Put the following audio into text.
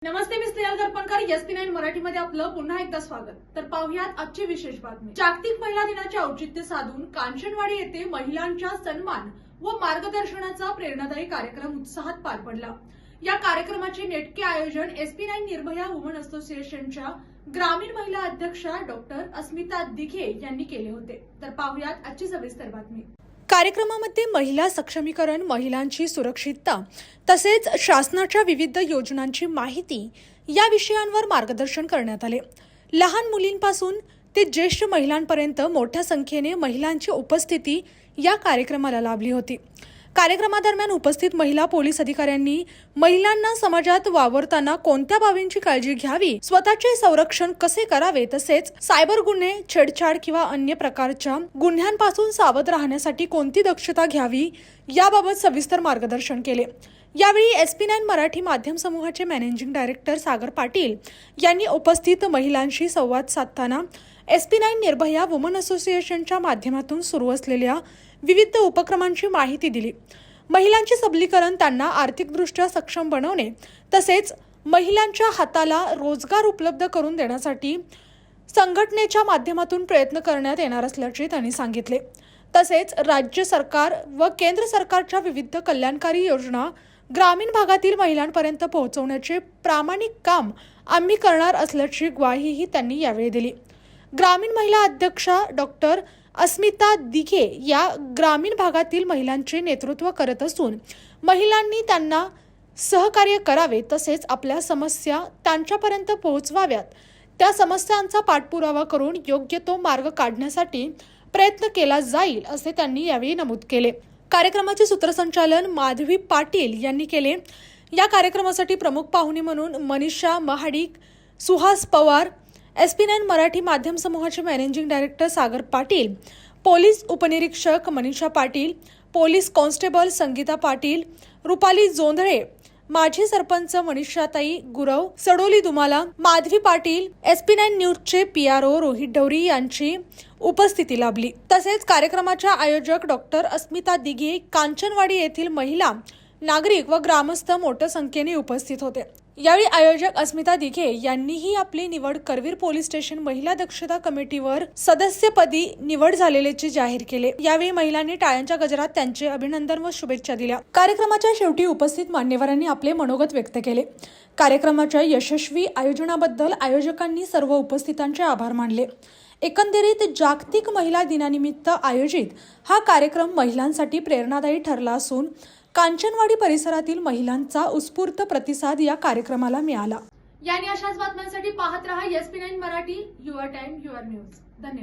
नमस्ते, मी Snehal दर्पणकर. SP9 मराठीमध्ये आपलं पुन्हा एकदा स्वागत. तर पाहुयात आजची विशेष बातमी. जागतिक महिला दिनाचे औचित्य साधून कांचनवाडी येथे महिलांच्या सन्मान व मार्गदर्शनाचा प्रेरणादायी कार्यक्रम उत्साहात पार पडला. या कार्यक्रमाचे नेटके आयोजन SP9 निर्भया वुमन असोसिएशनच्या ग्रामीण महिला अध्यक्षा डॉक्टर अस्मिता दिघे यांनी केले होते. तर पाहुयात आजची सविस्तर बातमी. कार्यक्रमामध्ये महिला सक्षमीकरण, महिलांची सुरक्षितता तसेच शासनाच्या विविध योजनांची माहिती या विषयांवर मार्गदर्शन करण्यात आले. लहान मुलींपासून ते ज्येष्ठ महिलांपर्यंत मोठ्या संख्येने महिलांची उपस्थिती या कार्यक्रमाला लाभली होती. कार्यक्रमादरम्यान उपस्थित महिला पोलीस अधिकाऱ्यांनी महिलांना समाजात वावरताना कोणत्या बाबींची काळजी घ्यावी, स्वतःचे संरक्षण कसे करावे तसेच सायबर गुन्हे, छेडछाड किंवा अन्य प्रकारच्या गुन्ह्यांपासून सावध राहण्यासाठी कोणती दक्षता घ्यावी याबाबत सविस्तर मार्गदर्शन केले. यावेळी SP9 मराठी माध्यम समूहाचे मॅनेजिंग डायरेक्टर सागर पाटील यांनी उपस्थित महिलांशी संवाद साधताना SP9 निर्भया वुमन असोसिएशनच्या माध्यमातून सुरू असलेल्या विविध उपक्रमांची माहिती दिली. महिलांचे सबलीकरण, त्यांना आर्थिकदृष्ट्या सक्षम बनवणे तसेच महिलांच्या हाताला रोजगार उपलब्ध करून देण्यासाठी संघटनेच्या माध्यमातून प्रयत्न करण्यात येणार असल्याचे त्यांनी सांगितले. तसेच राज्य सरकार व केंद्र सरकारच्या विविध कल्याणकारी योजना ग्रामीण भागातील महिलांपर्यंत पोहोचवण्याचे प्रामाणिक काम आम्ही करणार असल्याची ग्वाहीही त्यांनी यावेळी दिली. ग्रामीण महिला अध्यक्षा डॉक्टर अस्मिता दिघे या ग्रामीण भागातील महिलांचे नेतृत्व करत असून महिलांनी त्यांना सहकार्य करावे तसेच आपल्या समस्या त्यांच्यापर्यंत पोहोचवाव्यात. त्या समस्यांचा पाठपुरावा करून योग्य तो मार्ग काढण्यासाठी प्रयत्न केला जाईल असे त्यांनी यावेळी नमूद केले. कार्यक्रमाचे सूत्रसंचालन माधवी पाटील यांनी केले. या कार्यक्रमासाठी प्रमुख पाहुणे म्हणून मनीषा महाडिक, सुहास पवार, SP9 मराठी माध्यम समूहाचे managing director Sagar Patil, police उपनिरीक्षक मनीषा पाटील, पोलीस कॉन्स्टेबल संगीता पाटील, रुपाली जोंधळे, माजी सरपंच मनीषाताई गुरव, सडोली दुमाला, माधवी पाटील, SP9 न्यूजचे PRO रोहित डवरी यांची उपस्थिती लाभली. तसेच कार्यक्रमाच्या आयोजक डॉक्टर अस्मिता दिघे, कांचनवाडी येथील महिला, नागरिक व ग्रामस्थ मोठ्या संख्येने उपस्थित होते. यावेळी आयोजक अस्मिता दिघे यांनीही आपली निवड करवीर पोलीस स्टेशन महिला दक्षता कमिटीवर सदस्यपदी निवड झालेल्याचे जाहीर केले. यावेळी महिलांनी टाळ्यांच्या गजरात त्यांचे अभिनंदन व शुभेच्छा दिल्या. कार्यक्रमाच्या शेवटी उपस्थित मान्यवरांनी आपले मनोगत व्यक्त केले. कार्यक्रमाच्या यशस्वी आयोजनाबद्दल आयोजकांनी सर्व उपस्थितांचे आभार मानले. एकंदरीत जागतिक महिला दिनानिमित्त आयोजित हा कार्यक्रम महिलांसाठी प्रेरणादायी ठरला असून कांचनवाडी परिसरातील महिलांचा उत्स्फूर्त प्रतिसाद या कार्यक्रमाला मिळाला. याने अशाच बातम्यांसाठी पाहत रहा SP9 Marathi, your time your news. धन्यवाद.